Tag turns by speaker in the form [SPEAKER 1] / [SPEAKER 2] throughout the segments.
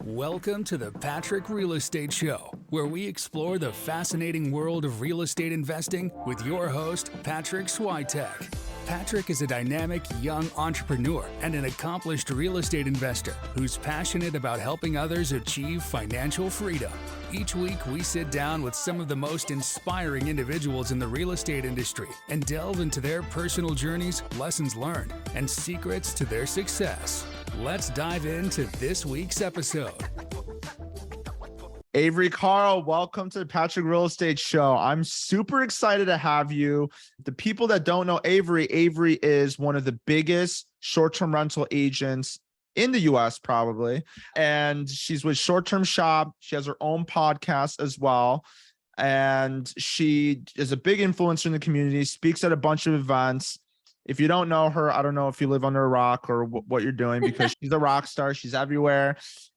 [SPEAKER 1] Welcome to the Patryk Real Estate Show, where we explore the fascinating world of real estate investing with your host, Patryk Switek. Patryk is a dynamic young entrepreneur and an accomplished real estate investor who's passionate about helping others achieve financial freedom. Each week, we sit down with some of the most inspiring individuals in the real estate industry and delve into their personal journeys, lessons learned, and secrets to their success. Let's dive into this week's episode.
[SPEAKER 2] Avery Carl, welcome to the Patryk Real Estate Show. I'm super excited to have you. The people that don't know Avery is one of the biggest short-term rental agents in the US probably. And she's with Short-Term Shop. She has her own podcast as well. And she is a big influencer in the community, speaks at a bunch of events. If you don't know her, I don't know if you live under a rock or what you're doing, because she's a rock star. She's everywhere.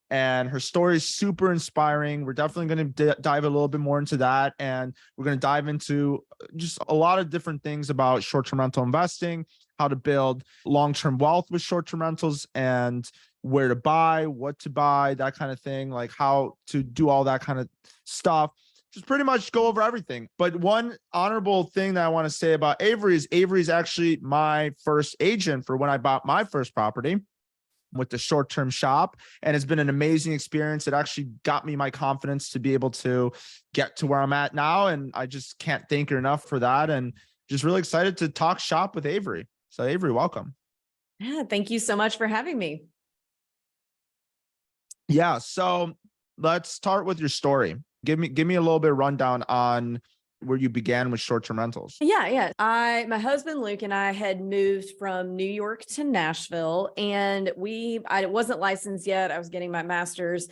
[SPEAKER 2] And her story is super inspiring. We're definitely going to dive a little bit more into that. And we're going to dive into just a lot of different things about short-term rental investing, how to build long-term wealth with short-term rentals, and where to buy, what to buy, that kind of thing, like how to do all that kind of stuff. Just pretty much go over everything. But one honorable thing that I want to say about Avery is actually my first agent for when I bought my first property with the Short-Term Shop. And it's been an amazing experience. It actually got me my confidence to be able to get to where I'm at now. And I just can't thank her enough for that. And just really excited to talk shop with Avery. So Avery, welcome.
[SPEAKER 3] Yeah, thank you so much for having me.
[SPEAKER 2] Yeah. So let's start with your story. Give me a little bit of rundown on where you began with short-term rentals.
[SPEAKER 3] Yeah. My husband, Luke, and I had moved from New York to Nashville, and I wasn't licensed yet. I was getting my master's,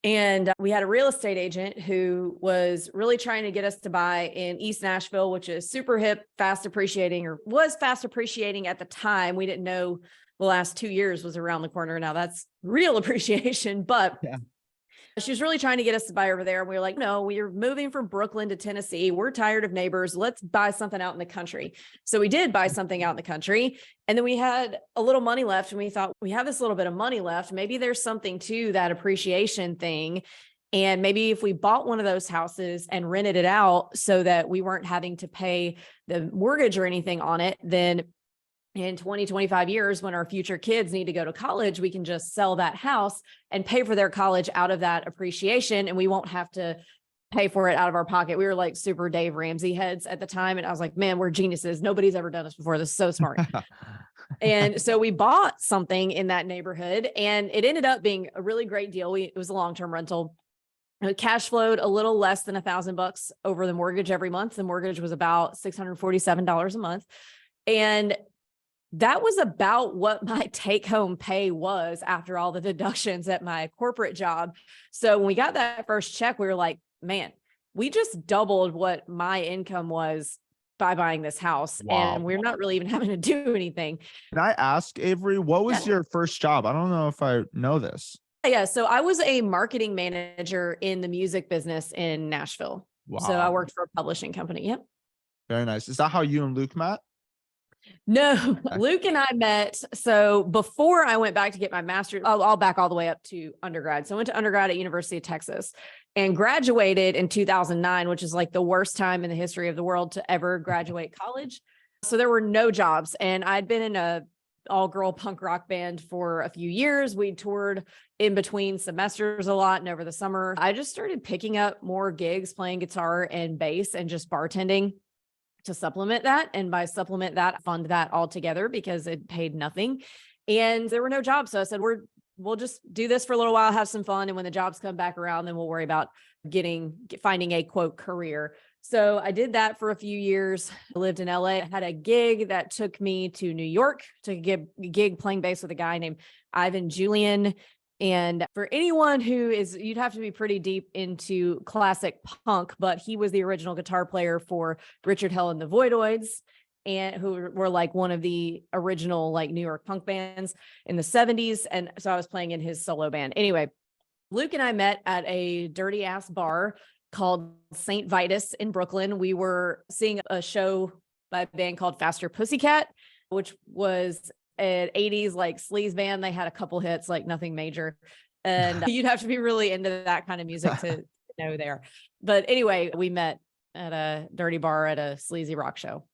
[SPEAKER 3] and we had a real estate agent who was really trying to get us to buy in East Nashville, which is super hip, fast appreciating, or was fast appreciating at the time. We didn't know the last 2 years was around the corner. Now that's real appreciation, but yeah. She was really trying to get us to buy over there. And we were like, no, we're moving from Brooklyn to Tennessee. We're tired of neighbors. Let's buy something out in the country. So we did buy something out in the country. And then we had a little money left. And we thought, we have this little bit of money left. Maybe there's something to that appreciation thing. And maybe if we bought one of those houses and rented it out so that we weren't having to pay the mortgage or anything on it, then in 20, 25 years, when our future kids need to go to college, we can just sell that house and pay for their college out of that appreciation. And we won't have to pay for it out of our pocket. We were like super Dave Ramsey heads at the time. And I was like, man, we're geniuses. Nobody's ever done this before. This is so smart. And so we bought something in that neighborhood, and it ended up being a really great deal. It was a long-term rental. It cash flowed a little less than $1,000 over the mortgage every month. The mortgage was about $647 a month. And that was about what my take-home pay was after all the deductions at my corporate job. So when we got that first check, we were like, man, we just doubled what my income was by buying this house. Wow. And we're not really even having to do anything.
[SPEAKER 2] Can I ask, Avery, what was your first job? I don't know if I know this.
[SPEAKER 3] Yeah. So I was a marketing manager in the music business in Nashville. Wow. So I worked for a publishing company. Yep.
[SPEAKER 2] Very nice. Is that how you and Luke met?
[SPEAKER 3] No, Luke and I met. So before I went back to get my master's, I'll back all the way up to undergrad. So I went to undergrad at University of Texas and graduated in 2009, which is like the worst time in the history of the world to ever graduate college. So there were no jobs, and I'd been in a all-girl punk rock band for a few years. We toured in between semesters a lot, and over the summer, I just started picking up more gigs, playing guitar and bass and just bartending to supplement that. And by supplement that, fund that all together because it paid nothing. And there were no jobs. So I said, we'll just do this for a little while, have some fun. And when the jobs come back around, then we'll worry about finding a quote career. So I did that for a few years. I lived in LA. I had a gig that took me to New York to get a gig playing bass with a guy named Ivan Julian. And for anyone you'd have to be pretty deep into classic punk, but he was the original guitar player for Richard Hell and the Voidoids, and who were like one of the original like New York punk bands in the 70s. And so I was playing in his solo band. Anyway, Luke and I met at a dirty ass bar called St. Vitus in Brooklyn. We were seeing a show by a band called Faster Pussycat, which was an 80s like sleaze band. They had a couple hits, like nothing major. And you'd have to be really into that kind of music to know there. But anyway, we met at a dirty bar at a sleazy rock show.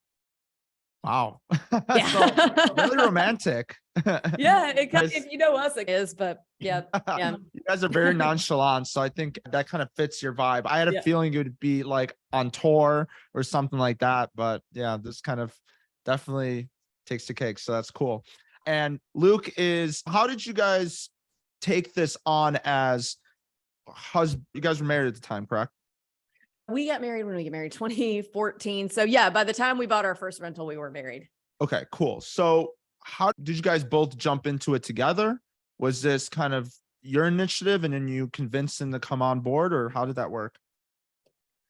[SPEAKER 2] Wow.
[SPEAKER 3] Yeah.
[SPEAKER 2] So really romantic.
[SPEAKER 3] Yeah,
[SPEAKER 2] Guys-
[SPEAKER 3] if you know us, it is, but yeah.
[SPEAKER 2] You guys are very nonchalant. So I think that kind of fits your vibe. I had a
[SPEAKER 3] Yeah.
[SPEAKER 2] feeling it would be like on tour or something like that. But yeah, this kind of definitely takes the cake. So that's cool. And Luke how did you guys take this on as husband? You guys were married at the time, correct?
[SPEAKER 3] We got married when we get married, 2014. So yeah, by the time we bought our first rental, we were married.
[SPEAKER 2] Okay, cool. So how did you guys both jump into it together? Was this kind of your initiative and then you convinced him to come on board, or how did that work?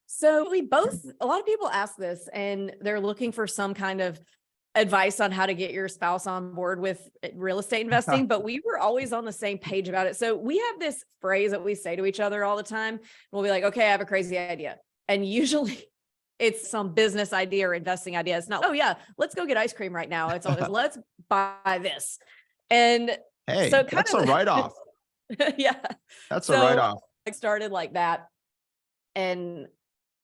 [SPEAKER 3] So a lot of people ask this and they're looking for some kind of advice on how to get your spouse on board with real estate investing, but we were always on the same page about it. So we have this phrase that we say to each other all the time. We'll be like, okay, I have a crazy idea. And usually it's some business idea or investing idea. It's not, oh yeah, let's go get ice cream right now. It's always, let's buy this. And
[SPEAKER 2] Hey,
[SPEAKER 3] so
[SPEAKER 2] that's a write-off.
[SPEAKER 3] Yeah.
[SPEAKER 2] That's a write-off.
[SPEAKER 3] I started like that. And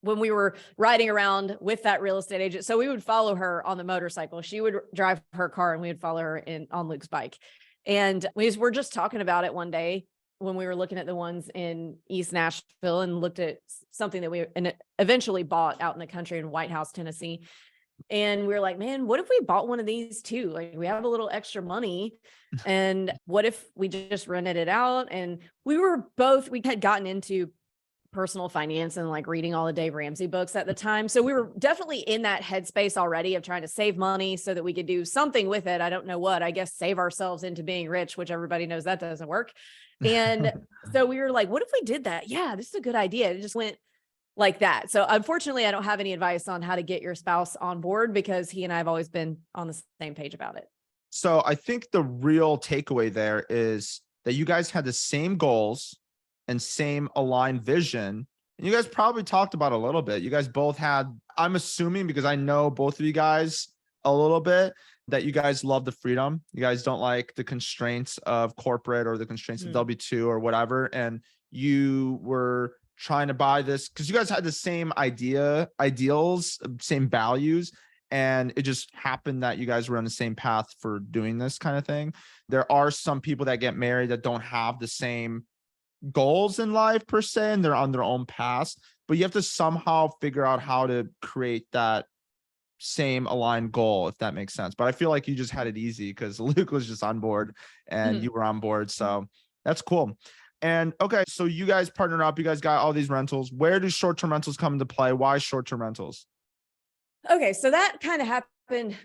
[SPEAKER 3] when we were riding around with that real estate agent, so we would follow her on the motorcycle. She would drive her car and we would follow her on Luke's bike. And we were just talking about it one day when we were looking at the ones in East Nashville and looked at something that we eventually bought out in the country in White House, Tennessee. And we were like, man, what if we bought one of these too? Like, we have a little extra money. And what if we just rented it out? And we had gotten into personal finance and like reading all the Dave Ramsey books at the time. So we were definitely in that headspace already of trying to save money so that we could do something with it. I don't know what, I guess save ourselves into being rich, which everybody knows that doesn't work. And so we were like, what if we did that? Yeah, this is a good idea. It just went like that. So unfortunately, I don't have any advice on how to get your spouse on board because he and I have always been on the same page about it.
[SPEAKER 2] So I think the real takeaway there is that you guys had the same goals and same aligned vision. And you guys probably talked about it a little bit. You guys both had, I'm assuming, because I know both of you guys a little bit, that you guys love the freedom. You guys don't like the constraints of corporate or the constraints of W-2 or whatever. And you were trying to buy this because you guys had the same ideals, same values. And it just happened that you guys were on the same path for doing this kind of thing. There are some people that get married that don't have the same goals in life per se, and they're on their own path, but you have to somehow figure out how to create that same aligned goal, if that makes sense. But I feel like you just had it easy because Luke was just on board and you were on board. So that's cool. And okay, so you guys partnered up, you guys got all these rentals. Where do short-term rentals come into play? Why short-term rentals?
[SPEAKER 3] Okay, so that kind of happened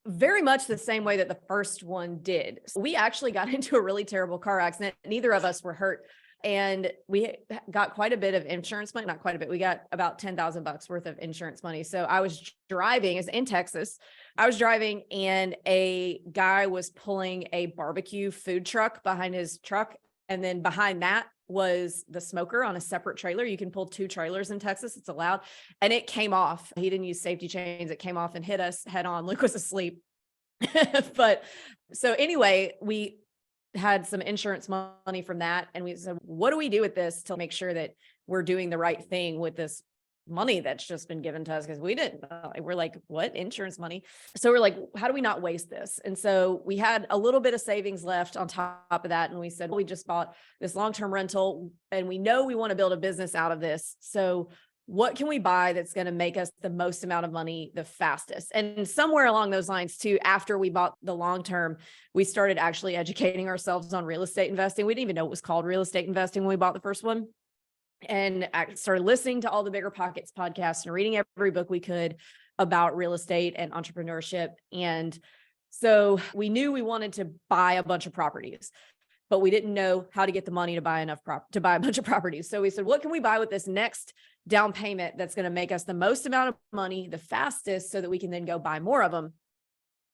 [SPEAKER 3] very much the same way that the first one did. So we actually got into a really terrible car accident. Neither of us were hurt. And we got quite a bit of insurance money, not quite a bit. We got about $10,000 worth of insurance money. So I was driving, it's in Texas. I was driving and a guy was pulling a barbecue food truck behind his truck. And then behind that was the smoker on a separate trailer. You can pull 2 trailers in Texas. It's allowed. And it came off. He didn't use safety chains. It came off and hit us head on. Luke was asleep. But so anyway, we had some insurance money from that. And we said, what do we do with this to make sure that we're doing the right thing with this money that's just been given to us? Because we didn't, we're like, what insurance money? So we're like, how do we not waste this? And so we had a little bit of savings left on top of that. And we said, we just bought this long-term rental and we know we want to build a business out of this. So what can we buy that's going to make us the most amount of money the fastest? And somewhere along those lines too, after we bought the long-term, we started actually educating ourselves on real estate investing. We didn't even know it was called real estate investing when we bought the first one. And I started listening to all the Bigger Pockets podcasts and reading every book we could about real estate and entrepreneurship. And so we knew we wanted to buy a bunch of properties, but we didn't know how to get the money to buy enough to buy a bunch of properties. So we said, what can we buy with this next down payment that's going to make us the most amount of money the fastest so that we can then go buy more of them?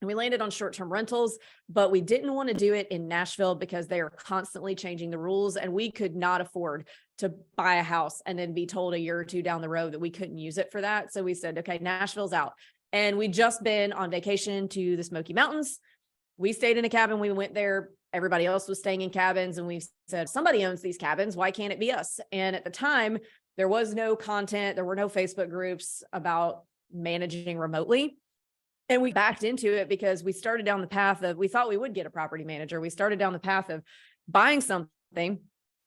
[SPEAKER 3] And we landed on short-term rentals, but we didn't want to do it in Nashville because they are constantly changing the rules and we could not afford to buy a house and then be told a year or two down the road that we couldn't use it for that. So we said, okay, Nashville's out. And we'd just been on vacation to the Smoky Mountains we stayed in a cabin. We went there. Everybody else was staying in cabins. And we said, somebody owns these cabins. Why can't it be us? And at the time, there was no content. There were no Facebook groups about managing remotely. And we backed into it because we started down the path of, we thought we would get a property manager. We started down the path of buying something,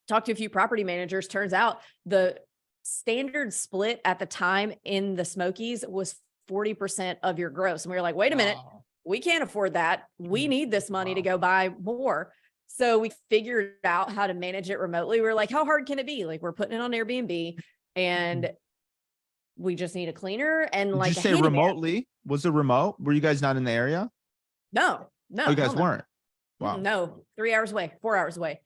[SPEAKER 3] talked to a few property managers. Turns out the standard split at the time in the Smokies was 40% of your gross. And we were like, wait a minute, we can't afford that. We need this money to go buy more. So we figured out how to manage it remotely. We were like, how hard can it be? Like, we're putting it on Airbnb and we just need a cleaner and like.
[SPEAKER 2] Did you say remotely? Was it remote? Were you guys not in the area?
[SPEAKER 3] No.
[SPEAKER 2] Oh, you guys weren't. Wow.
[SPEAKER 3] No, 3 hours away, 4 hours away.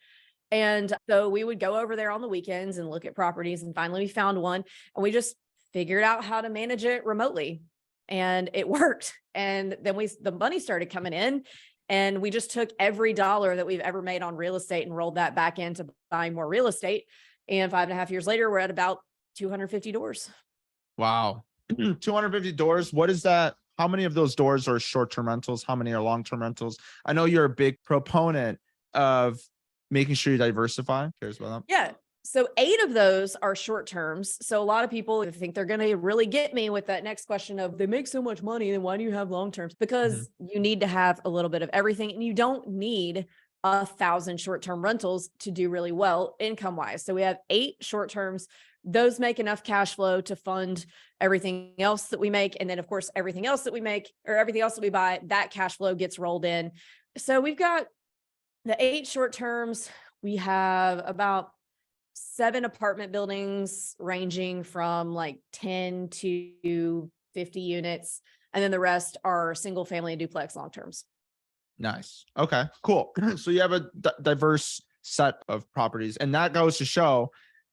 [SPEAKER 3] And so we would go over there on the weekends and look at properties. And finally we found one and we just figured out how to manage it remotely and it worked. And then the money started coming in and we just took every dollar that we've ever made on real estate and rolled that back into buying more real estate. And 5.5 years later, we're at about 250 doors.
[SPEAKER 2] Wow. 250 doors. What is that? How many of those doors are short-term rentals? How many are long-term rentals? I know you're a big proponent of making sure you diversify. Cares about that?
[SPEAKER 3] Yeah. So 8 of those are short terms. So a lot of people think they're going to really get me with that next question of they make so much money, then why do you have long terms? Because you need to have a little bit of everything and you don't need 1,000 short-term rentals to do really well income wise. So we have 8 short terms. Those make enough cash flow to fund everything else that we make. And then of course, everything else that we make or everything else that we buy, that cash flow gets rolled in. So we've got the 8 short terms. We have about 7 apartment buildings ranging from like 10 to 50 units. And then the rest are single family and duplex long terms.
[SPEAKER 2] Nice. Okay, cool. So you have a diverse set of properties and that goes to show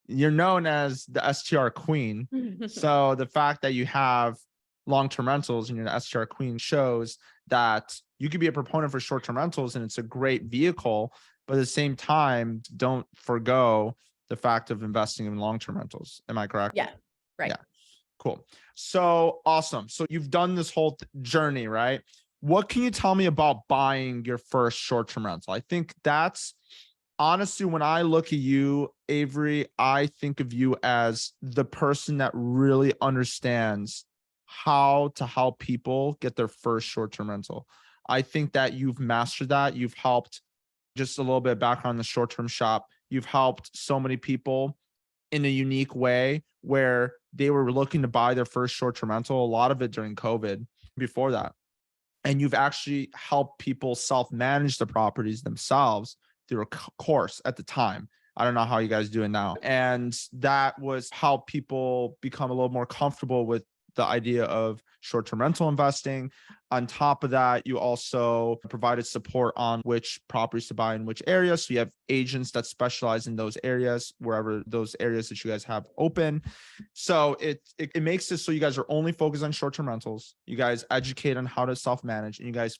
[SPEAKER 2] you're known as the STR queen. So the fact that you have long-term rentals and you're the STR queen shows that you could be a proponent for short-term rentals and it's a great vehicle, but at the same time, don't forgo the fact of investing in long-term rentals. Am I correct?
[SPEAKER 3] Yeah. Right.
[SPEAKER 2] Yeah. Cool. So awesome. So you've done this whole journey, right? What can you tell me about buying your first short-term rental? I think that's honestly, when I look at you, Avery, I think of you as the person that really understands how to help people get their first short-term rental. I think that you've mastered that. You've helped, just a little bit of background on the short-term shop. You've helped so many people in a unique way where they were looking to buy their first short-term rental, a lot of it during COVID before that. And you've actually helped people self-manage the properties themselves through a course at the time. I don't know how you guys do it now. And that was how people become a little more comfortable with the idea of short-term rental investing. On top of that, you also provided support on which properties to buy in which areas. So you have agents that specialize in those areas, wherever those areas that you guys have open. So it makes this so you guys are only focused on short-term rentals. You guys educate on how to self-manage and you guys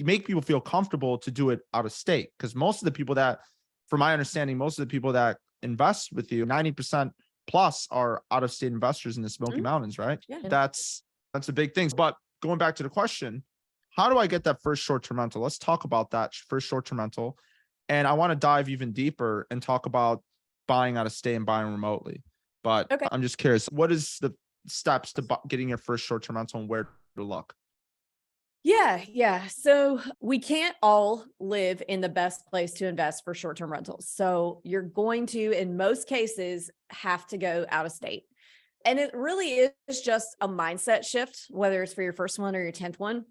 [SPEAKER 2] make people feel comfortable to do it out of state. Because most of the people that, from my understanding, most of the people that invest with you, 90% plus are out of state investors in the Smoky Mountains, right?
[SPEAKER 3] Yeah.
[SPEAKER 2] That's a big thing. But going back to the question, how do I get that first short-term rental? Let's talk about that first short-term rental. And I want to dive even deeper and talk about buying out of state and buying remotely. But okay. I'm just curious, what is the steps to getting your first short-term rental and where to look?
[SPEAKER 3] Yeah. So we can't all live in the best place to invest for short-term rentals. So you're going to, in most cases, have to go out of state. And it really is just a mindset shift, whether it's for your first one or your 10th one.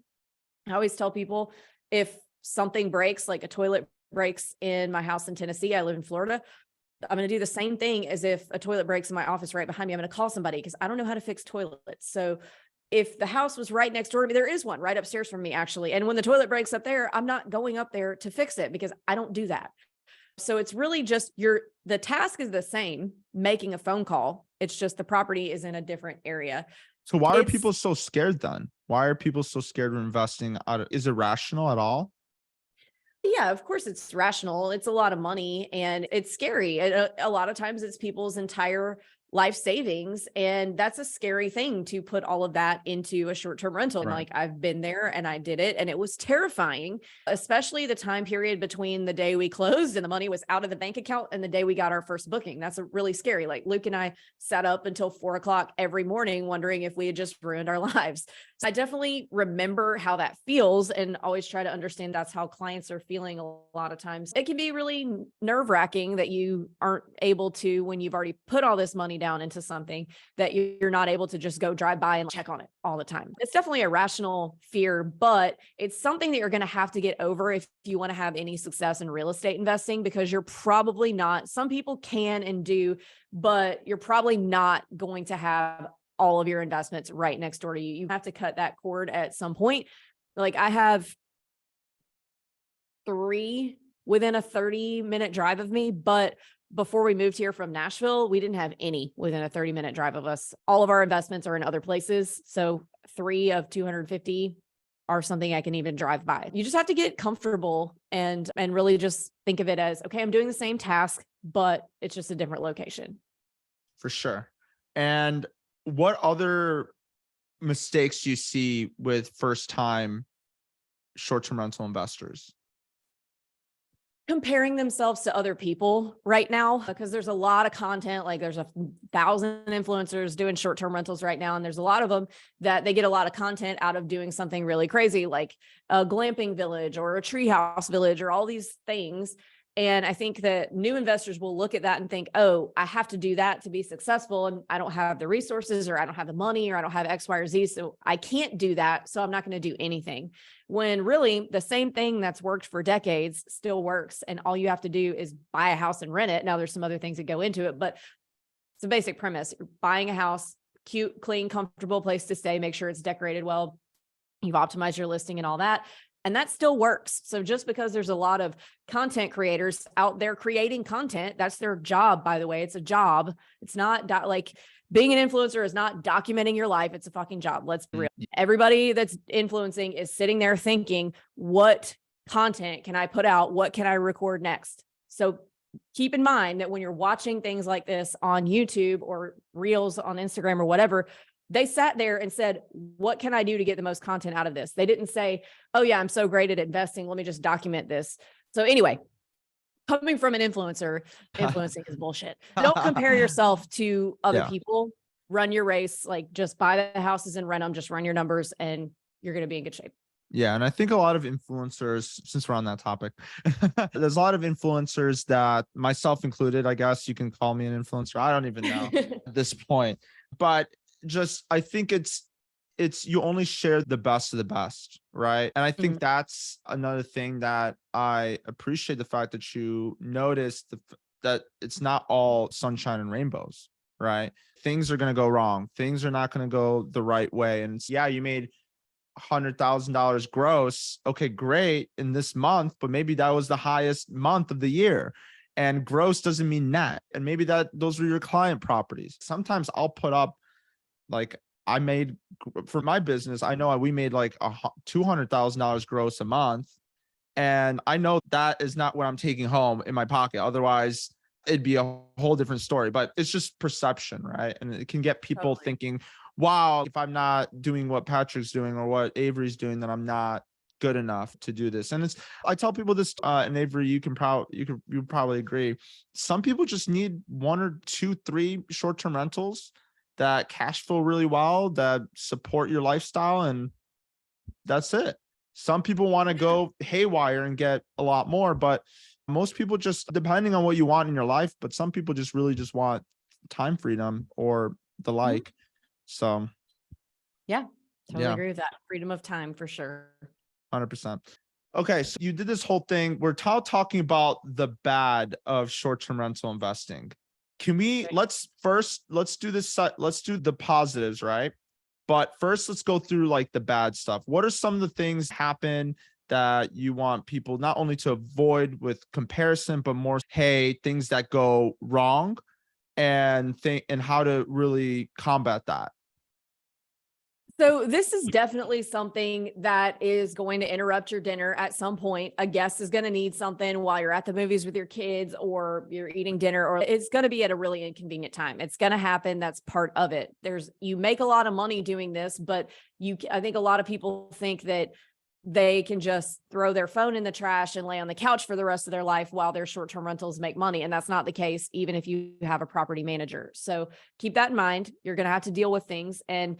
[SPEAKER 3] I always tell people if something breaks, like a toilet breaks in my house in Tennessee, I live in Florida, I'm going to do the same thing as if a toilet breaks in my office right behind me. I'm going to call somebody because I don't know how to fix toilets. So if the house was right next door to me, there is one right upstairs from me, actually. And when the toilet breaks up there, I'm not going up there to fix it because I don't do that. So it's really just the task is the same, making a phone call. It's just the property is in a different area.
[SPEAKER 2] So why are people so scared then? Why are people so scared of investing is it rational at all?
[SPEAKER 3] Yeah, of course it's rational. It's a lot of money and it's scary. A lot of times it's people's entire life savings. And that's a scary thing to put all of that into a short-term rental. And
[SPEAKER 2] Right.
[SPEAKER 3] like, I've been there and I did it, and it was terrifying, especially the time period between the day we closed and the money was out of the bank account and the day we got our first booking. That's a really scary. Like, Luke and I sat up until 4 o'clock every morning wondering if we had just ruined our lives. So I definitely remember how that feels and always try to understand that's how clients are feeling a lot of times. It can be really nerve-wracking that you aren't able to, when you've already put all this money down into something, that you're not able to just go drive by and check on it all the time. It's definitely a rational fear, but it's something that you're going to have to get over if you want to have any success in real estate investing, because you're probably not, some people can and do, but you're probably not going to have all of your investments right next door to you. You have to cut that cord at some point. Like, I have 3 within a 30-minute drive of me, but before we moved here from Nashville, we didn't have any within a 30-minute drive of us. All of our investments are in other places. So 3 of 250 are something I can even drive by. You just have to get comfortable and really just think of it as, okay, I'm doing the same task, but it's just a different location.
[SPEAKER 2] For sure. And what other mistakes do you see with first-time short-term rental investors?
[SPEAKER 3] Comparing themselves to other people right now, because there's a lot of content. Like, there's 1,000 influencers doing short-term rentals right now. And there's a lot of them that they get a lot of content out of doing something really crazy, like a glamping village or a treehouse village or all these things. And I think that new investors will look at that and think, oh, I have to do that to be successful. And I don't have the resources, or I don't have the money, or I don't have X, Y, or Z. So I can't do that. So I'm not going to do anything. When really the same thing that's worked for decades still works. And all you have to do is buy a house and rent it. Now, there's some other things that go into it, but it's a basic premise. You're buying a house, cute, clean, comfortable place to stay, make sure it's decorated well. You've optimized your listing and all that. And that still works. So just because there's a lot of content creators out there creating content, that's their job, by the way. It's a job. It's not like being an influencer is not documenting your life. It's a fucking job. Let's be real. Everybody that's influencing is sitting there thinking, what content can I put out? What can I record next? So keep in mind that when you're watching things like this on YouTube or Reels on Instagram or whatever, they sat there and said, what can I do to get the most content out of this? They didn't say, oh yeah, I'm so great at investing, let me just document this. So anyway, coming from an influencer, influencing is bullshit. Don't compare yourself to other people. Run your race. Like, just buy the houses and rent them. Just run your numbers and you're going to be in good shape.
[SPEAKER 2] Yeah. And I think a lot of influencers, since we're on that topic, there's a lot of influencers that, myself included, I guess you can call me an influencer. I don't even know at this point, but just, I think it's you only share the best of the best, right? And I think that's another thing that I appreciate, the fact that you noticed that it's not all sunshine and rainbows, right? Things are going to go wrong. Things are not going to go the right way. And yeah, you made $100,000 gross. Okay, great in this month, but maybe that was the highest month of the year. And gross doesn't mean net. And maybe those were your client properties. Sometimes I'll put up, like, I made, for my business, I know we made like $200,000 gross a month. And I know that is not what I'm taking home in my pocket. Otherwise, it'd be a whole different story. But it's just perception, right? And it can get people thinking, wow, if I'm not doing what Patryk's doing or what Avery's doing, then I'm not good enough to do this. And I tell people this, and Avery, you probably agree. Some people just need 1 or 2, 3 short-term rentals that cash flow really well, that support your lifestyle, and that's it. Some people want to go haywire and get a lot more, but most people, just depending on what you want in your life, but some people just really just want time freedom or the like. So
[SPEAKER 3] yeah, totally agree with that. Freedom of time for sure.
[SPEAKER 2] 100%. Okay, so you did this whole thing. We're talking about the bad of short-term rental investing. Can we, let's do this. Let's do the positives, right? But first, let's go through like the bad stuff. What are some of the things happen that you want people not only to avoid with comparison, but more, hey, things that go wrong, and how to really combat that?
[SPEAKER 3] So this is definitely something that is going to interrupt your dinner at some point. A guest is going to need something while you're at the movies with your kids, or you're eating dinner, or it's going to be at a really inconvenient time. It's going to happen. That's part of it. You make a lot of money doing this, but I think a lot of people think that they can just throw their phone in the trash and lay on the couch for the rest of their life while their short-term rentals make money. And that's not the case, even if you have a property manager. So keep that in mind. You're going to have to deal with things, and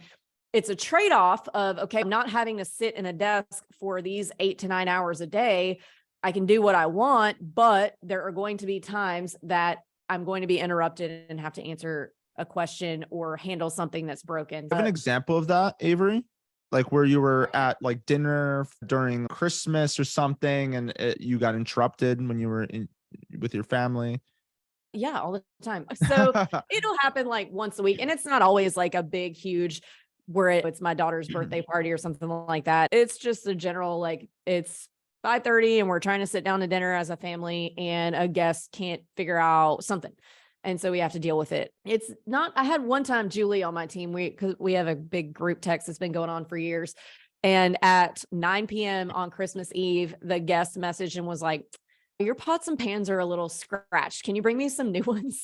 [SPEAKER 3] it's a trade-off of, okay, I'm not having to sit in a desk for these 8 to 9 hours a day. I can do what I want, but there are going to be times that I'm going to be interrupted and have to answer a question or handle something that's broken.
[SPEAKER 2] Have an example of that, Avery? Like where you were at like dinner during Christmas or something, and you got interrupted when you were with your family?
[SPEAKER 3] Yeah, all the time. So it'll happen like once a week, and it's not always like a big, huge where it's my daughter's birthday party or something like that. It's just a general, like it's 5:30 and we're trying to sit down to dinner as a family and a guest can't figure out something. And so we have to deal with it. It's not, I had one time Julie on my team, cause we have a big group text that's been going on for years. And at 9 p.m. on Christmas Eve, the guest messaged and was like, your pots and pans are a little scratched. Can you bring me some new ones?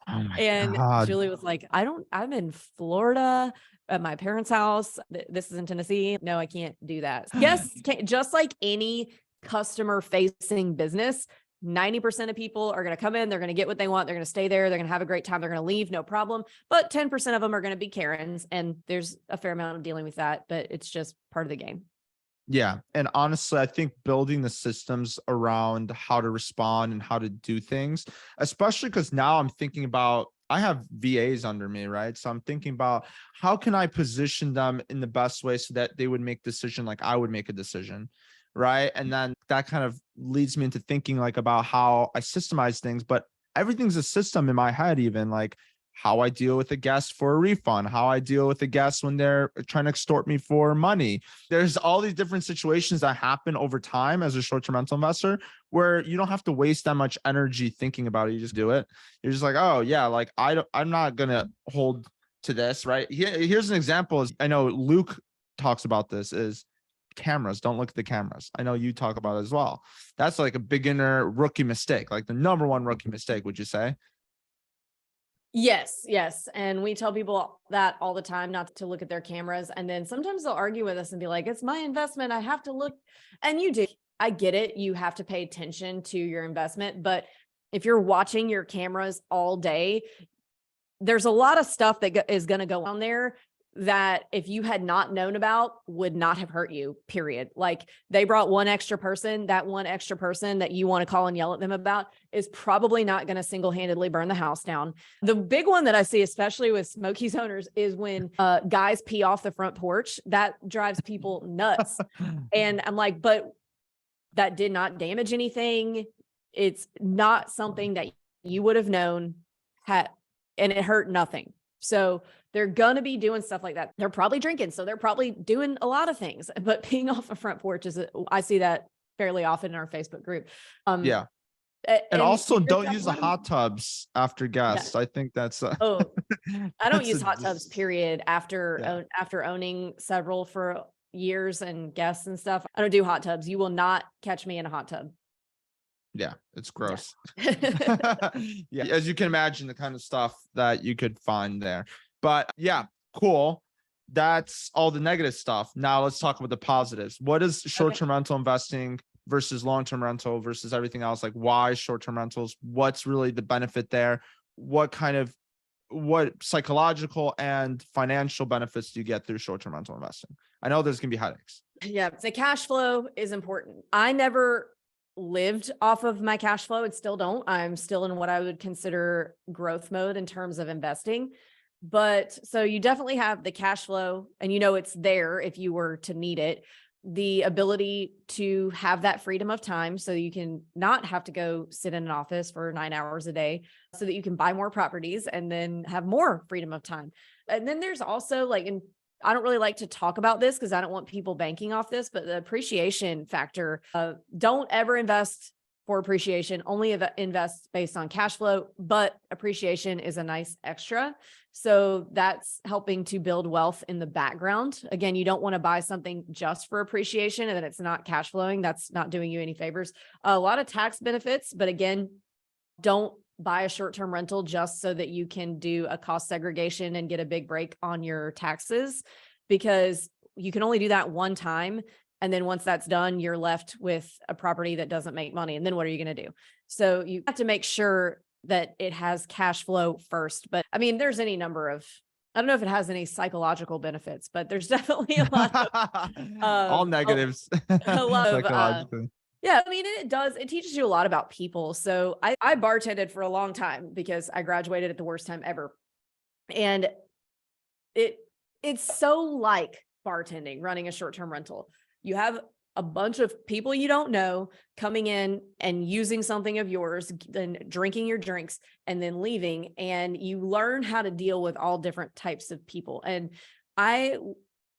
[SPEAKER 2] Oh my
[SPEAKER 3] And
[SPEAKER 2] God.
[SPEAKER 3] Julie was like, I'm in Florida at my parents' house. This is in Tennessee. No, I can't do that. Yes, just like any customer facing business, 90% of people are going to come in, they're going to get what they want, they're going to stay there, they're going to have a great time, they're going to leave, no problem. But 10% of them are going to be Karens, and there's a fair amount of dealing with that, but it's just part of the game.
[SPEAKER 2] Yeah. And honestly, I think building the systems around how to respond and how to do things, especially because now I'm thinking about, I have VAs under me, right? So I'm thinking about how can I position them in the best way so that they would make a decision like I would make a decision, right? And then that kind of leads me into thinking like about how I systemize things, but everything's a system in my head, even like how I deal with a guest for a refund, how I deal with a guest when they're trying to extort me for money. There's all these different situations that happen over time as a short-term rental investor where you don't have to waste that much energy thinking about it. You just do it. You're just like, oh yeah, like I'm not going to hold to this, right? Here's an example. I know Luke talks about this is cameras. Don't look at the cameras. I know you talk about it as well. That's like a beginner rookie mistake, like the number one rookie mistake, would you say?
[SPEAKER 3] Yes, yes. And we tell people that all the time, not to look at their cameras. And then sometimes they'll argue with us and be like, it's my investment, I have to look. And you do. I get it. You have to pay attention to your investment. But if you're watching your cameras all day, there's a lot of stuff that is going to go on there that if you had not known about would not have hurt you, period. Like they brought one extra person, that one extra person that you want to call and yell at them about is probably not going to single-handedly burn the house down. The big one that I see, especially with Smokies owners, is when guys pee off the front porch. That drives people nuts. And I'm like, but that did not damage anything. It's not something that you would have known and it hurt nothing. So they're going to be doing stuff like that. They're probably drinking. So they're probably doing a lot of things, but peeing off a front porch I see that fairly often in our Facebook group.
[SPEAKER 2] Yeah. And also don't use the hot tubs after guests. Yeah. I think that's
[SPEAKER 3] oh, I don't use hot tubs, period. After owning several for years and guests and stuff, I don't do hot tubs. You will not catch me in a hot tub.
[SPEAKER 2] Yeah, it's gross. Yeah, as you can imagine, the kind of stuff that you could find there. But yeah, cool. That's all the negative stuff. Now let's talk about the positives. What is short-term rental investing versus long-term rental versus everything else? Like why short-term rentals? What's really the benefit there? What psychological and financial benefits do you get through short-term rental investing? I know there's going to be headaches.
[SPEAKER 3] Yeah, the cash flow is important. I never lived off of my cash flow and still don't. I'm still in what I would consider growth mode in terms of investing. But so you definitely have the cash flow and it's there if you were to need it. The ability to have that freedom of time so you can not have to go sit in an office for 9 hours a day so that you can buy more properties and then have more freedom of time. And then there's also I don't really like to talk about this because I don't want people banking off this, but the appreciation factor. Don't ever invest for appreciation, only invest based on cash flow, but appreciation is a nice extra. So that's helping to build wealth in the background. Again, you don't want to buy something just for appreciation and then it's not cash flowing. That's not doing you any favors. A lot of tax benefits, but again, don't buy a short-term rental just so that you can do a cost segregation and get a big break on your taxes, because you can only do that one time. And then once that's done, you're left with a property that doesn't make money. And then what are you going to do? So you have to make sure that it has cash flow first. But I mean, there's any number of, I don't know if it has any psychological benefits, but there's definitely a lot of
[SPEAKER 2] all negatives.
[SPEAKER 3] a lot of
[SPEAKER 2] Psychologically.
[SPEAKER 3] yeah, I mean, it teaches you a lot about people. So I bartended for a long time because I graduated at the worst time ever. And it's so like bartending, running a short-term rental. You have a bunch of people you don't know coming in and using something of yours, then drinking your drinks and then leaving. And you learn how to deal with all different types of people. And I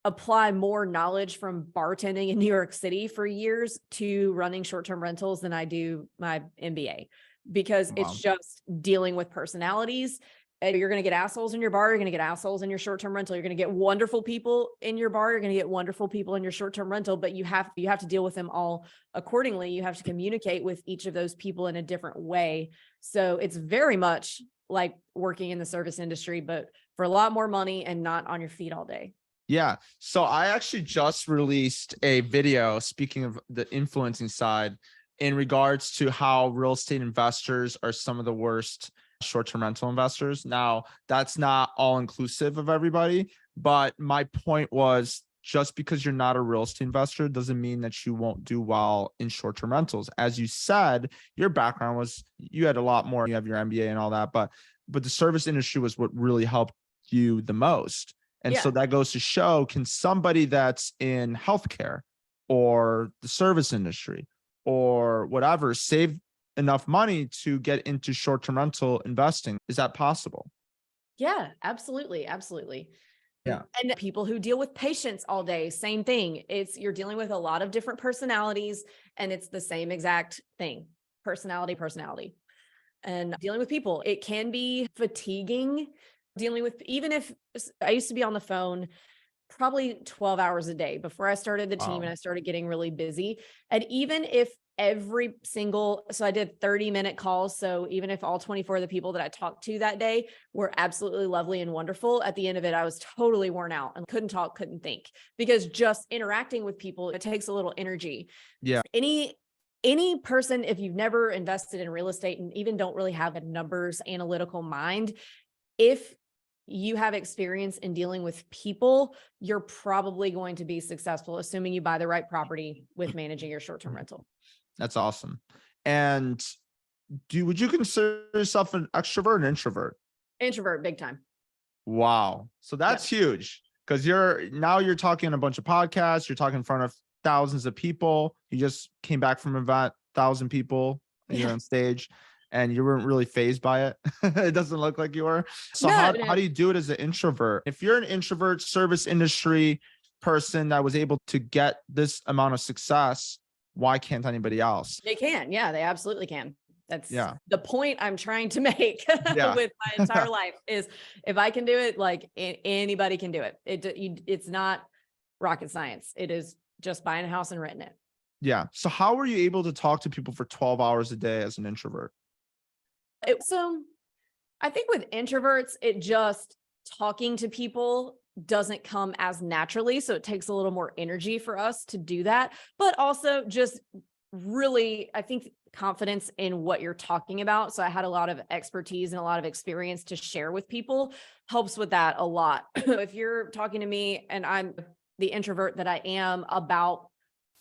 [SPEAKER 3] apply more knowledge from bartending in New York City for years to running short-term rentals than I do my MBA, because it's just dealing with personalities. And you're going to get assholes in your bar. You're going to get assholes in your short-term rental. You're going to get wonderful people in your bar. You're going to get wonderful people in your short-term rental, but you have to deal with them all accordingly. You have to communicate with each of those people in a different way. So it's very much like working in the service industry, but for a lot more money and not on your feet all day.
[SPEAKER 2] Yeah. So I actually just released a video, speaking of the influencing side, in regards to how real estate investors are some of the worst short-term rental investors. Now, that's not all inclusive of everybody, but my point was, just because you're not a real estate investor doesn't mean that you won't do well in short-term rentals. As you said, your background was, you had a lot more, you have your MBA and all that, but the service industry was what really helped you the most. And so that goes to show, can somebody that's in healthcare or the service industry or whatever save enough money to get into short-term rental investing? Is that possible?
[SPEAKER 3] Yeah, absolutely. Absolutely.
[SPEAKER 2] Yeah.
[SPEAKER 3] And people who deal with patients all day, same thing. You're dealing with a lot of different personalities and it's the same exact thing. Personality. And dealing with people, it can be fatiguing dealing with, even if I used to be on the phone probably 12 hours a day before I started the team and I started getting really busy. And even if so I did 30-minute calls. So even if all 24 of the people that I talked to that day were absolutely lovely and wonderful, at the end of it, I was totally worn out and couldn't talk, couldn't think, because just interacting with people, it takes a little energy.
[SPEAKER 2] Yeah.
[SPEAKER 3] Any person, if you've never invested in real estate and even don't really have a numbers analytical mind, if you have experience in dealing with people, you're probably going to be successful, assuming you buy the right property with managing your short-term rental.
[SPEAKER 2] That's awesome. And would you consider yourself an extrovert or an introvert?
[SPEAKER 3] Introvert, big time.
[SPEAKER 2] Wow. So that's huge, because you're talking on a bunch of podcasts, you're talking in front of thousands of people. You just came back from an event, 1,000 people, and you're on stage and you weren't really fazed by it. It doesn't look like you were. So how do you do it as an introvert? If you're an introvert service industry person that was able to get this amount of success, why can't anybody else?
[SPEAKER 3] They can. Yeah, they absolutely can. That's the point I'm trying to make with my entire life is, if I can do it, like anybody can do it. It's not rocket science. It is just buying a house and renting it.
[SPEAKER 2] Yeah. So how were you able to talk to people for 12 hours a day as an introvert?
[SPEAKER 3] So I think with introverts, it just talking to people doesn't come as naturally. So it takes a little more energy for us to do that, but also just really, I think, confidence in what you're talking about. So I had a lot of expertise and a lot of experience to share with people, helps with that a lot. If you're talking to me and I'm the introvert that I am about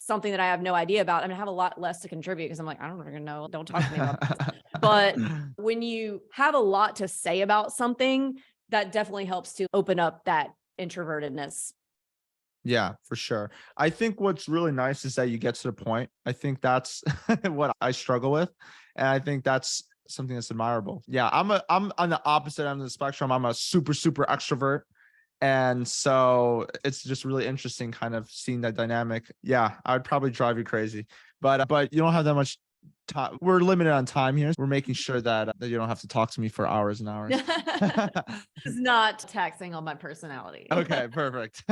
[SPEAKER 3] something that I have no idea about, I mean, I have a lot less to contribute because I'm like, I don't even know. Don't talk to me about this. But when you have a lot to say about something, that definitely helps to open up that introvertedness.
[SPEAKER 2] Yeah, for sure. I think what's really nice is that you get to the point. I think that's what I struggle with. And I think that's something that's admirable. Yeah, I'm on the opposite end of the spectrum. I'm a super extrovert. And so it's just really interesting kind of seeing that dynamic. Yeah, I would probably drive you crazy, but you don't have that much we're limited on time here. We're making sure that you don't have to talk to me for hours and hours.
[SPEAKER 3] It's not taxing on my personality.
[SPEAKER 2] Okay, perfect.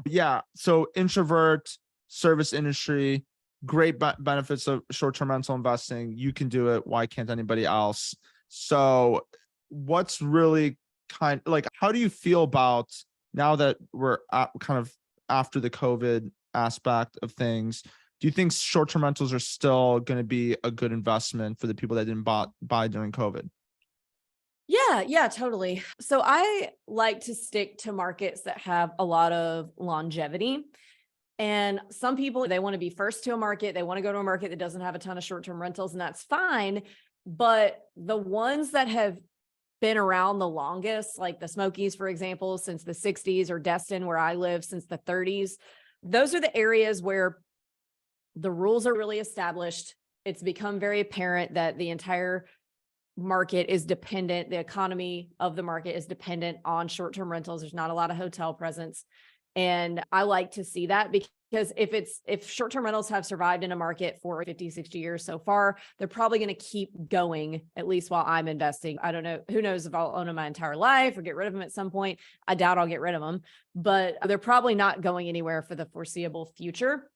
[SPEAKER 2] Yeah. So introvert, service industry, great benefits of short-term rental investing. You can do it. Why can't anybody else? So what's really how do you feel about now that we're kind of after the COVID aspect of things? Do you think short-term rentals are still going to be a good investment for the people that didn't buy during COVID?
[SPEAKER 3] Yeah, totally. So I like to stick to markets that have a lot of longevity. And some people, they want to be first to a market. They want to go to a market that doesn't have a ton of short-term rentals, and that's fine. But the ones that have been around the longest, like the Smokies, for example, since the 60s, or Destin, where I live, since the 30s, those are the areas where the rules are really established. It's become very apparent that the entire market is dependent. The economy of the market is dependent on short-term rentals. There's not a lot of hotel presence. And I like to see that, because if short-term rentals have survived in a market for 50, 60 years so far, they're probably going to keep going, at least while I'm investing. I don't know. Who knows if I'll own them my entire life or get rid of them at some point. I doubt I'll get rid of them, but they're probably not going anywhere for the foreseeable future.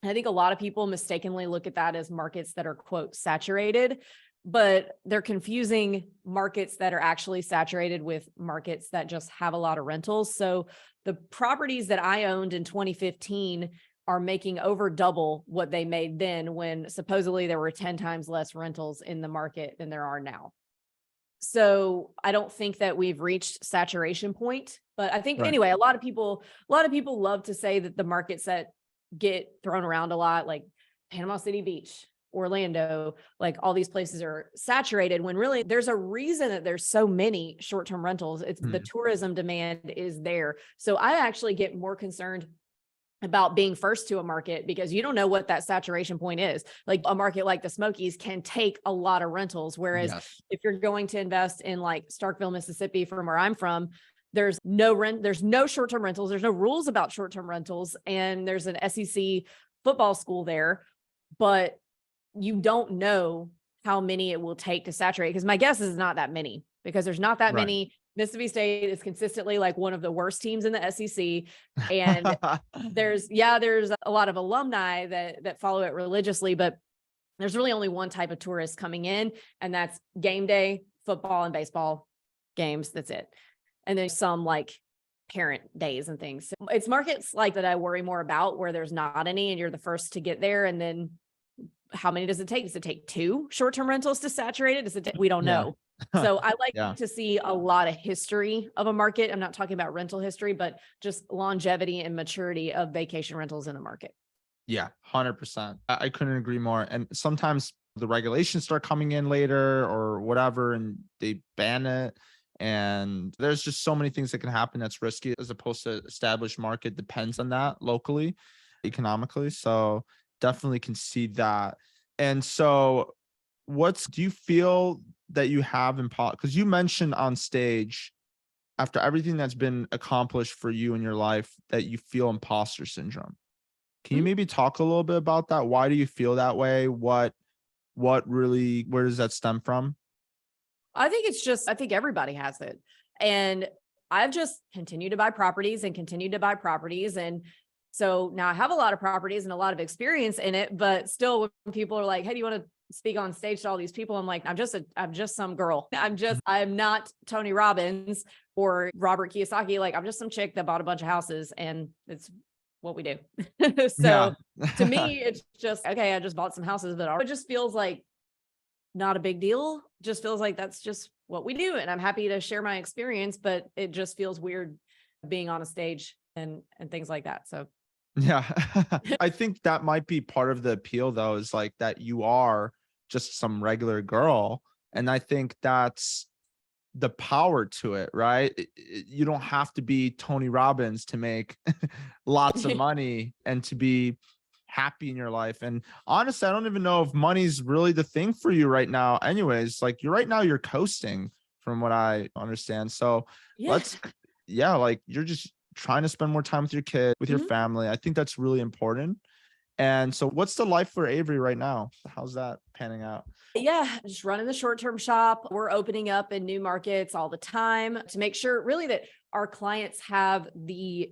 [SPEAKER 3] I think a lot of people mistakenly look at that as markets that are, quote, saturated, but they're confusing markets that are actually saturated with markets that just have a lot of rentals. So the properties that I owned in 2015 are making over double what they made then, when supposedly there were 10 times less rentals in the market than there are now. So I don't think that we've reached saturation point, but I think anyway, a lot of people love to say that the markets that get thrown around a lot, like Panama City Beach, Orlando, like all these places are saturated, when really there's a reason that there's so many short-term rentals. It's the tourism demand is there. So I actually get more concerned about being first to a market, because you don't know what that saturation point is. Like a market like the Smokies can take a lot of rentals. Whereas if you're going to invest in like Starkville, Mississippi, from where I'm from, there's no short-term rentals. There's no rules about short-term rentals. And there's an SEC football school there, but you don't know how many it will take to saturate. Because my guess is not that many, because there's not that many. Mississippi State is consistently like one of the worst teams in the SEC. And there's a lot of alumni that follow it religiously, but there's really only one type of tourist coming in, and that's game day, football and baseball games. That's it. And then some like parent days and things. So it's markets like that I worry more about, where there's not any and you're the first to get there. And then how many does it take? Does it take 2 short-term rentals to saturate it? We don't know. So I like to see a lot of history of a market. I'm not talking about rental history, but just longevity and maturity of vacation rentals in the market.
[SPEAKER 2] Yeah, 100%. I couldn't agree more. And sometimes the regulations start coming in later or whatever, and they ban it. And there's just so many things that can happen that's risky, as opposed to established market depends on that locally, economically. So definitely can see that. And so do you feel that you have because you mentioned on stage, after everything that's been accomplished for you in your life, that you feel imposter syndrome. Can you maybe talk a little bit about that? Why do you feel that way? Where does that stem from?
[SPEAKER 3] I think everybody has it. And I've just continued to buy properties. And so now I have a lot of properties and a lot of experience in it, but still when people are like, hey, do you want to speak on stage to all these people? I'm like, I'm just some girl. I'm not Tony Robbins or Robert Kiyosaki. Like, I'm just some chick that bought a bunch of houses, and it's what we do. So to me, it's just, okay, I just bought some houses, but it just feels like not a big deal. Just feels like that's just what we do. And I'm happy to share my experience, but it just feels weird being on a stage and things like that. So
[SPEAKER 2] yeah, I think that might be part of the appeal, though, is like that you are just some regular girl. And I think that's the power to it, right? You don't have to be Tony Robbins to make lots of money and to be happy in your life. And honestly, I don't even know if money's really the thing for you right now. Anyways, like you're coasting from what I understand. So like you're just trying to spend more time with your kid, with your family. I think that's really important. And so what's the life for Avery right now? How's that? panning out?
[SPEAKER 3] Yeah, just running the short-term shop. We're opening up in new markets all the time to make sure really that our clients have the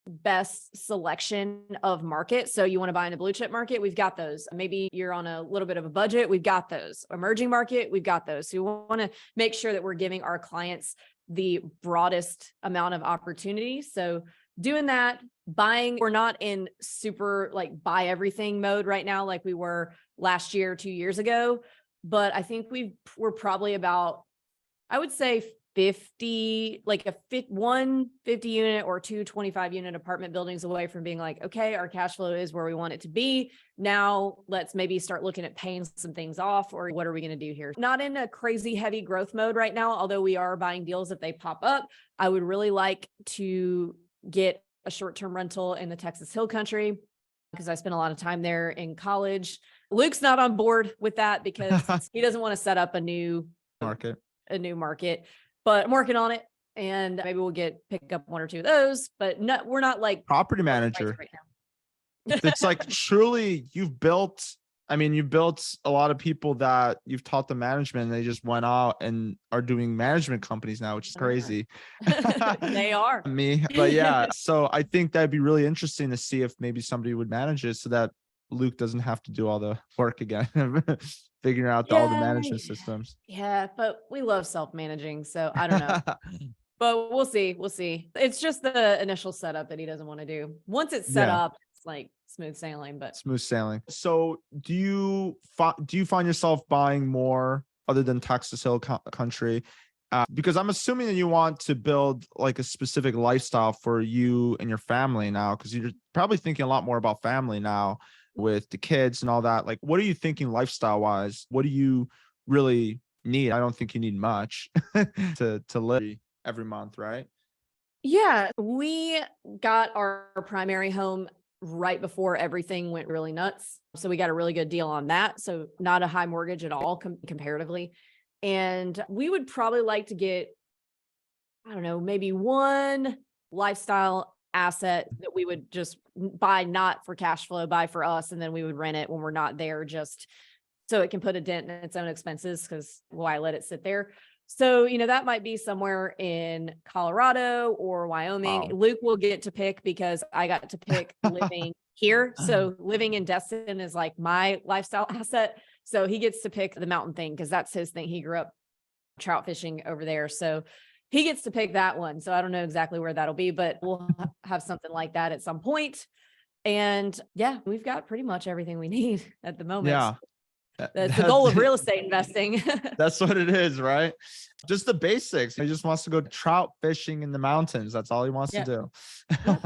[SPEAKER 3] best selection of markets. So you want to buy in a blue chip market, we've got those. Maybe you're on a little bit of a budget, we've got those. Emerging market, we've got those. So you want to make sure that we're giving our clients the broadest amount of opportunity. So doing that, buying, we're not in super like buy everything mode right now like we were last year, 2 years ago. But I think we're probably about, I would say 50, like one 50 unit or 25 unit apartment buildings away from being like, okay, our cash flow is where we want it to be. Now let's maybe start looking at paying some things off, or what are we going to do here? Not in a crazy heavy growth mode right now, although we are buying deals if they pop up. I would really like to get a short-term rental in the Texas Hill Country because I spent a lot of time there in college. Luke's not on board with that because he doesn't want to set up a new market. But I'm working on it, and maybe we'll pick up one or two of those, but we're not like
[SPEAKER 2] property manager
[SPEAKER 3] right now.
[SPEAKER 2] It's like truly you built a lot of people that you've taught the management, and they just went out and are doing management companies now, which is crazy.
[SPEAKER 3] They are
[SPEAKER 2] but yeah, so I think that'd be really interesting to see if maybe somebody would manage it so that Luke doesn't have to do all the work again. Figuring out all the management systems.
[SPEAKER 3] Yeah, but we love self-managing, so I don't know. But we'll see. It's just the initial setup that he doesn't want to do. Once it's set up, it's like smooth sailing.
[SPEAKER 2] So do you find yourself buying more other than Texas Hill Country? Because I'm assuming that you want to build like a specific lifestyle for you and your family now, because you're probably thinking a lot more about family now with the kids and all that. Like, what are you thinking lifestyle wise? What do you really need? I don't think you need much to live every month, right?
[SPEAKER 3] Yeah, we got our primary home right before everything went really nuts. So we got a really good deal on that. So not a high mortgage at all comparatively. And we would probably like to get, I don't know, maybe one lifestyle asset that we would just buy, not for cash flow, buy for us. And then we would rent it when we're not there, just so it can put a dent in its own expenses, because why let it sit there? So, that might be somewhere in Colorado or Wyoming. Wow. Luke will get to pick because I got to pick living here. So living in Destin is like my lifestyle asset. So he gets to pick the mountain thing because that's his thing. He grew up trout fishing over there. So he gets to pick that one. So I don't know exactly where that'll be, but we'll have something like that at some point. And yeah, we've got pretty much everything we need at the moment.
[SPEAKER 2] Yeah.
[SPEAKER 3] That's the goal of real estate investing.
[SPEAKER 2] That's what it is, right? Just the basics. He just wants to go trout fishing in the mountains. That's all he wants to do.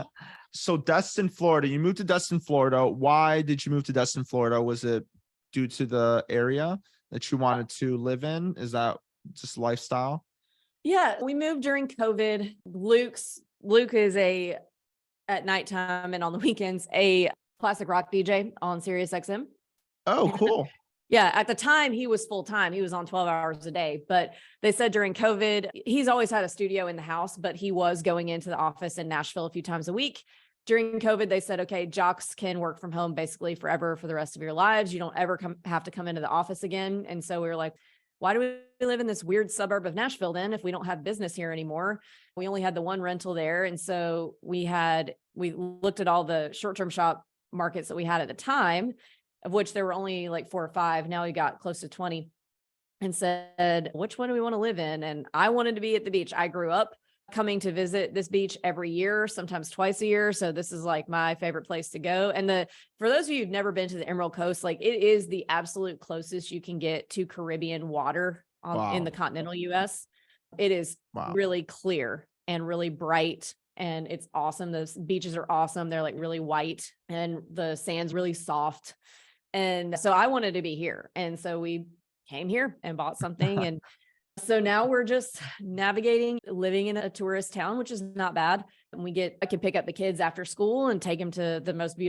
[SPEAKER 2] So Destin, Florida, you moved to Destin, Florida. Why did you move to Destin, Florida? Was it due to the area that you wanted to live in? Is that just lifestyle?
[SPEAKER 3] Yeah, we moved during COVID. Luke is at nighttime and on the weekends, a classic rock DJ on Sirius XM.
[SPEAKER 2] Oh, cool.
[SPEAKER 3] Yeah, at the time he was full time. He was on 12 hours a day, but they said during COVID, he's always had a studio in the house, but he was going into the office in Nashville a few times a week. During COVID, they said, okay, jocks can work from home basically forever for the rest of your lives. You don't ever have to come into the office again. And so we were like, why do we live in this weird suburb of Nashville then if we don't have business here anymore? We only had the one rental there. And so we looked at all the short-term shop markets that we had at the time, of which there were only like 4 or 5. Now we got close to 20, and said, which one do we want to live in? And I wanted to be at the beach. I grew up coming to visit this beach every year, sometimes twice a year. So this is like my favorite place to go. And for those of you who've never been to the Emerald Coast, like it is the absolute closest you can get to Caribbean water in the continental US. It is really clear and really bright. And it's awesome. Those beaches are awesome. They're like really white and the sand's really soft. And so I wanted to be here. And so we came here and bought something. And so now we're just navigating, living in a tourist town, which is not bad. And I can pick up the kids after school and take them to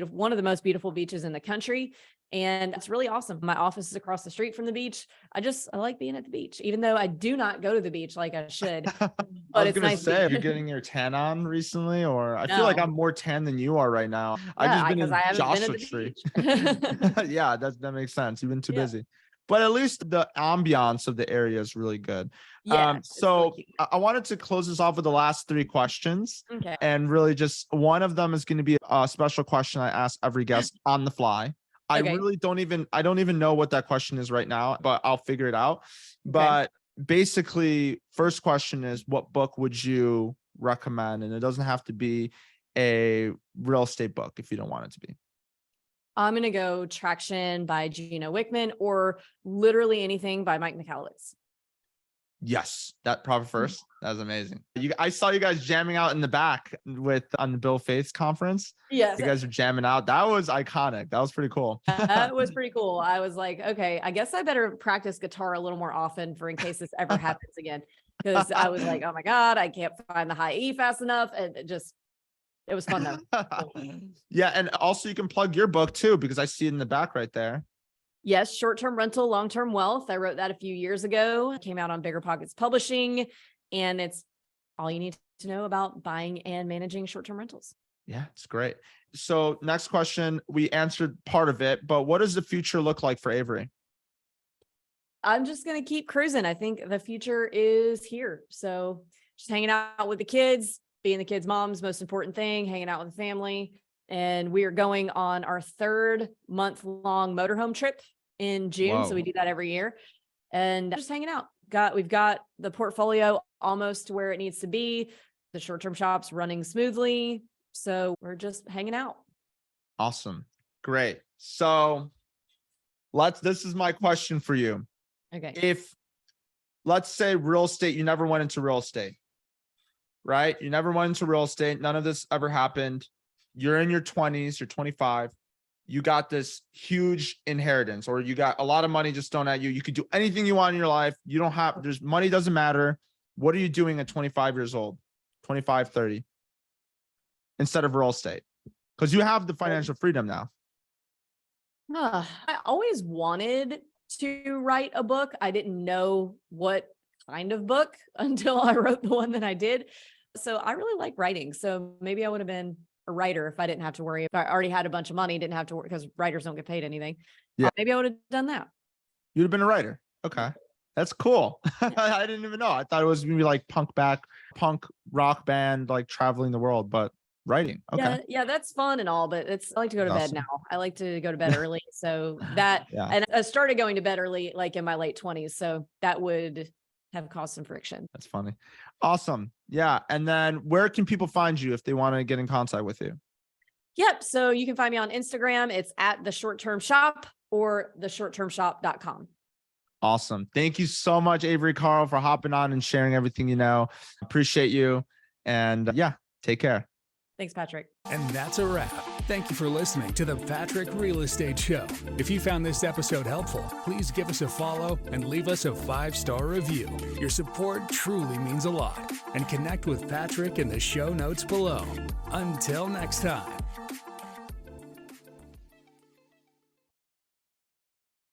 [SPEAKER 3] one of the most beautiful beaches in the country. And it's really awesome. My office is across the street from the beach. I like being at the beach, even though I do not go to the beach like I should. But
[SPEAKER 2] I was going to say, you're getting your tan on recently, or I feel like I'm more tan than you are right now.
[SPEAKER 3] Yeah,
[SPEAKER 2] I've just been in Joshua Tree. Yeah, that makes sense. You've been too busy. but at least the ambiance of the area is really good.
[SPEAKER 3] Yeah. it's really
[SPEAKER 2] So
[SPEAKER 3] cute.
[SPEAKER 2] I wanted to close this off with the last 3 questions.
[SPEAKER 3] Okay.
[SPEAKER 2] And really just one of them is going to be a special question I ask every guest on the fly. I
[SPEAKER 3] Okay.
[SPEAKER 2] really don't even know what that question is right now, but I'll figure it out. But basically, first question is, what book would you recommend? And it doesn't have to be a real estate book if you don't want it to be.
[SPEAKER 3] I'm going to go Traction by Gino Wickman or literally anything by Mike McAllowitz.
[SPEAKER 2] Yes, that probably first. That was amazing. I saw you guys jamming out in the back on the Bill Faith's conference.
[SPEAKER 3] Yes.
[SPEAKER 2] You guys are jamming out. That was iconic. That was pretty cool.
[SPEAKER 3] That was pretty cool. I was like, okay, I guess I better practice guitar a little more often for in case this ever happens again. Because I was like, oh my God, I can't find the high E fast enough. And it was fun though.
[SPEAKER 2] Yeah. And also you can plug your book too, because I see it in the back right there.
[SPEAKER 3] Yes, short-term rental, long-term wealth. I wrote that a few years ago. It came out on Bigger Pockets Publishing, and it's all you need to know about buying and managing short-term rentals.
[SPEAKER 2] Yeah, it's great. So next question, we answered part of it, but what does the future look like for Avery?
[SPEAKER 3] I'm just going to keep cruising. I think the future is here. So just hanging out with the kids, being the kids' mom's most important thing, hanging out with the family. And we are going on our 3rd month-long motorhome trip in June.
[SPEAKER 2] Whoa.
[SPEAKER 3] So we do that every year and just hanging out. We've got the portfolio almost to where it needs to be. The short-term shop's running smoothly. So we're just hanging out.
[SPEAKER 2] Awesome. Great. So this is my question for you.
[SPEAKER 3] Okay.
[SPEAKER 2] If let's say real estate, you never went into real estate, right? You never went into real estate. None of this ever happened. You're in your 20s, you're 25. You got this huge inheritance, or you got a lot of money just thrown at you. You could do anything you want in your life. You don't have, there's money doesn't matter. What are you doing at 25 years old, 25, 30, instead of real estate? Because you have the financial freedom now.
[SPEAKER 3] I always wanted to write a book. I didn't know what kind of book until I wrote the one that I did. So I really like writing. So maybe I would have been a writer if I didn't have to worry. If I already had a bunch of money, didn't have to work because writers don't get paid anything.
[SPEAKER 2] Yeah.
[SPEAKER 3] Maybe I would have done that.
[SPEAKER 2] You'd have been a writer. Okay. That's cool. I didn't even know. I thought it was gonna be like punk rock band, like traveling the world, but writing. Okay.
[SPEAKER 3] Yeah, that's fun and all, but I like to go to bed
[SPEAKER 2] Awesome.
[SPEAKER 3] now. I like to go to bed early. So that,
[SPEAKER 2] Yeah.
[SPEAKER 3] and I started going to bed early, like in my late 20s. So that would have caused some friction.
[SPEAKER 2] That's funny. Awesome. Yeah. And then where can people find you if they want to get in contact with you?
[SPEAKER 3] Yep. So you can find me on Instagram. It's at the short term shop or theshorttermshop.com.
[SPEAKER 2] Awesome. Thank you so much, Avery Carl, for hopping on and sharing everything you know. Appreciate you. And yeah, take care.
[SPEAKER 3] Thanks, Patryk.
[SPEAKER 1] And that's a wrap. Thank you for listening to the Patryk Real Estate Show. If you found this episode helpful, please give us a follow and leave us a 5-star review. Your support truly means a lot. And connect with Patryk in the show notes below. Until next time.